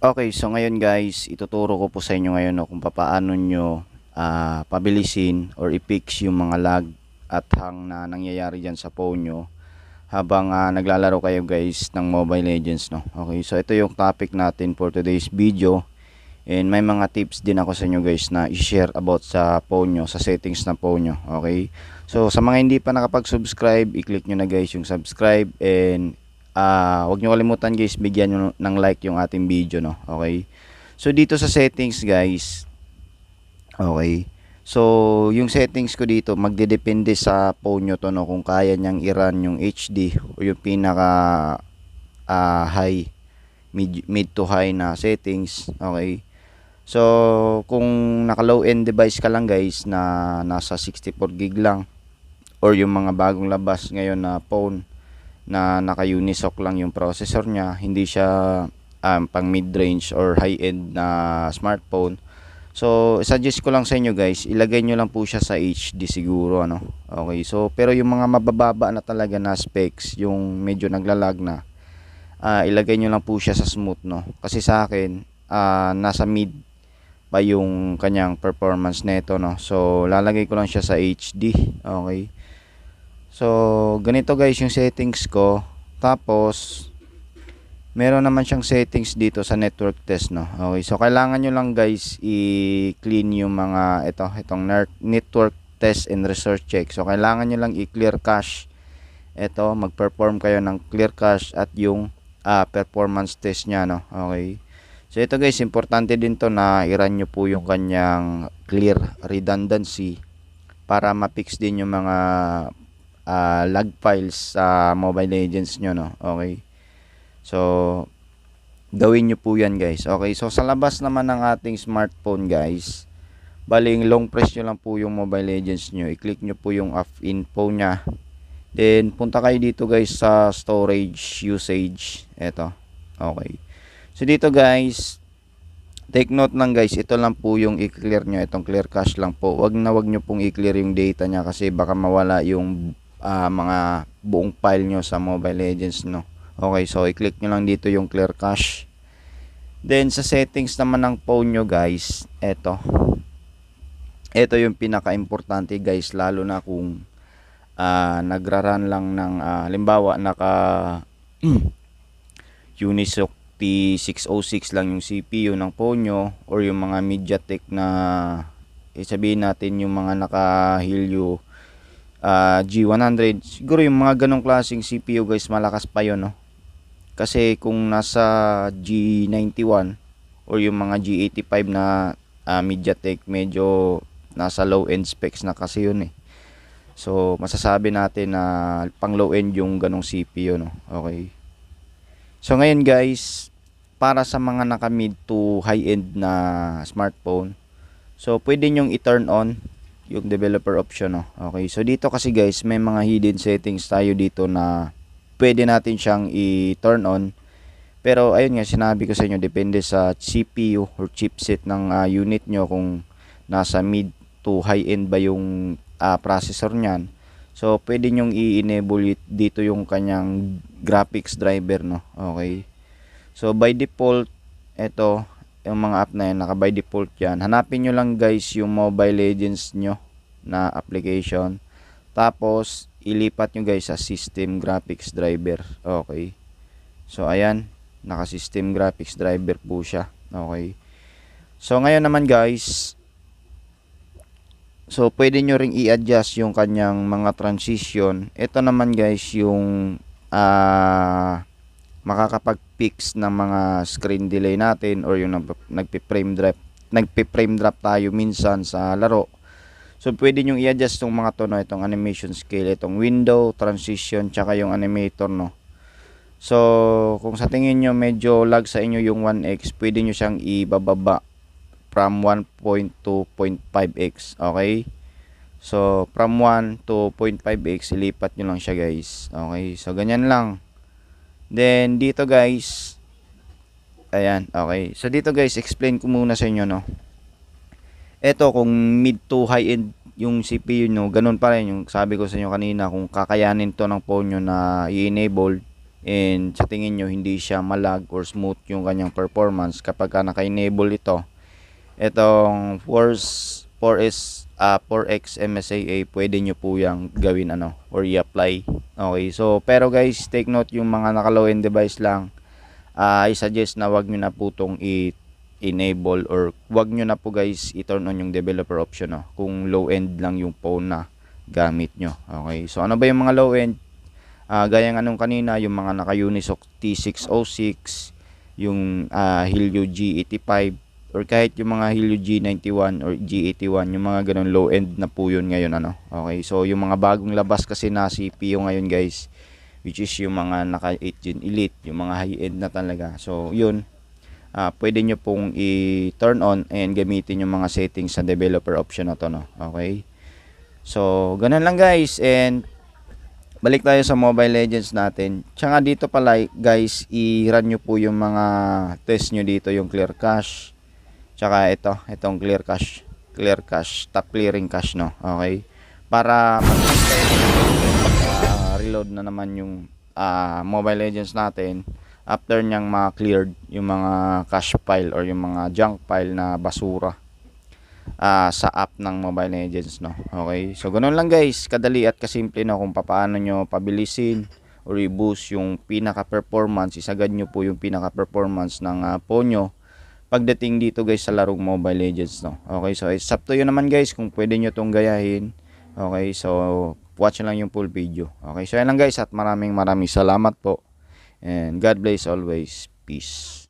Okay, so ngayon guys, ituturo ko po sa inyo ngayon no, kung paano nyo pabilisin or i-fix yung mga lag at hang na nangyayari dyan sa phone nyo habang naglalaro kayo guys ng Mobile Legends no. Okay, so ito yung topic natin for today's video, and may mga tips din ako sa inyo guys na i-share about sa phone nyo, sa settings ng phone nyo. Okay, so sa mga hindi pa nakapag-subscribe, i-click nyo na guys yung subscribe, and wag nyo kalimutan guys, bigyan nyo ng like yung ating video no. Okay, so dito sa settings guys, okay, so yung settings ko dito magdedepende sa phone nyo to no, kung kaya nyang i-run yung HD o yung pinaka high, mid to high na settings. Okay, so kung naka low end device ka lang guys na nasa 64 gig lang, or yung mga bagong labas ngayon na phone na naka Unisoc lang yung processor niya, hindi siya pang mid-range or high-end na smartphone. So, suggest ko lang sa inyo guys, ilagay nyo lang po siya sa HD siguro ano. Okay, so pero yung mga mabababa na talaga na specs, yung medyo naglalag na, ilagay nyo lang po siya sa smooth no. Kasi sa akin, nasa mid pa yung kanyang performance nito no. So, lalagay ko lang siya sa HD. Okay. So, ganito guys yung settings ko. Tapos, meron naman siyang settings dito sa network test no. Okay, so kailangan nyo lang guys i-clean yung mga itong network test and research check. So, kailangan nyo lang i-clear cache. Ito, mag-perform kayo ng clear cache at yung performance test nya no. Okay. So, ito guys, importante din to na i-run nyo po yung kanyang clear redundancy para ma-fix din yung mga log files sa Mobile Legends nyo no. Okay, so gawin nyo po yan guys. Okay, so sa labas naman ng ating smartphone guys, baling long press nyo lang po yung Mobile Legends nyo, i-click nyo po yung off info nya, then punta kayo dito guys sa storage usage. Eto, okay, so dito guys, take note lang guys, ito lang po yung i-clear nyo, itong clear cache lang po. Wag nyo pong i-clear yung data nya kasi baka mawala yung mga buong file nyo sa Mobile Legends no. Okay, so i-click nyo lang dito yung clear cache. Then sa settings naman ng phone nyo guys, ito yung pinaka-importante guys, lalo na kung nagra-run lang ng halimbawa naka Unisoc T606 lang yung CPU ng phone nyo, or yung mga MediaTek na sabihin natin yung mga naka Helio G100, siguro yung mga ganong klaseng CPU guys, malakas pa yun no. Kasi kung nasa G91 or yung mga G85 na MediaTek, medyo nasa low end specs na kasi yun eh. So masasabi natin na pang low end yung ganong CPU no. Okay, so ngayon guys, para sa mga naka mid to high end na smartphone, so pwede nyong i-turn on yung developer option no. Okay, so dito kasi guys, may mga hidden settings tayo dito na pwede natin siyang i-turn on. Pero ayun nga, sinabi ko sa inyo, depende sa CPU or chipset ng unit nyo kung nasa mid to high end ba yung processor nyan. So pwede nyong i-enable dito yung kanyang graphics driver no. Okay, so by default, ito yung mga app na yan, naka by default yan. Hanapin nyo lang guys yung Mobile Legends nyo na application, tapos ilipat nyo guys sa system graphics driver. Okay, so ayan, naka system graphics driver po siya. Okay, so ngayon naman guys, so pwede nyo ring i-adjust yung kanyang mga transition. Ito naman guys yung makakapag-fix ng mga screen delay natin, or yung nagpi-frame drop tayo minsan sa laro. So pwede nyo i-adjust itong mga to no, itong animation scale, itong window, transition, tsaka yung animator no. So kung sa tingin nyo medyo lag sa inyo yung 1x, pwede nyo siyang ibababa from 1 to 0.5x. Okay, so from 1 to 0.5x, ilipat nyo lang siya guys. Okay, so ganyan lang. Then dito guys, ayan, okay, so dito guys, explain ko muna sa inyo no. Ito kung mid to high end yung CPU nyo, ganun pa rin yung sabi ko sa inyo kanina, kung kakayanin to ng phone nyo na i-enable, and sa tingin nyo hindi siya malag or smooth yung kanyang performance kapag naka-enable itong 4x MSAA, pwede nyo po yung gawin or i-apply. Okay, so pero guys, take note, yung mga naka-low end device lang, I suggest na wag nyo na po itong enable or wag nyo na po guys i-turn on yung developer option kung low end lang yung phone na gamit nyo. Okay, so ano ba yung mga low end? Gaya ng kanina, yung mga naka Unisoc T606, yung Helio G85, or kahit yung mga Helio G91 or G81, yung mga ganun low end na po yun ngayon Okay, so yung mga bagong labas kasi na CPU ngayon guys, which is yung mga naka 8 Gen Elite, yung mga high end na talaga. So yun, pwede nyo pong i-turn on and gamitin yung mga settings sa developer option na to Okay, so ganun lang guys, and balik tayo sa Mobile Legends natin. Tsaka dito pala guys, i-run nyo po yung mga test nyo dito, yung clear cache. Tsaka itong clear cache, top clearing cache Okay? Para reload na naman yung Mobile Legends natin after nyang ma-cleared yung mga cache file or yung mga junk file na basura sa app ng Mobile Legends Okay, so ganoon lang guys, kadali at kasimple kung paano nyo pabilisin or i-boost yung pinaka performance, isagad nyo po yung pinaka performance ng phone nyo pagdating dito guys sa larong Mobile Legends Okay, so it's up to you naman guys kung pwede nyo tong gayahin. Okay, so watch lang yung full video. Okay, so yan lang guys, at maraming salamat po, and God bless always. Peace.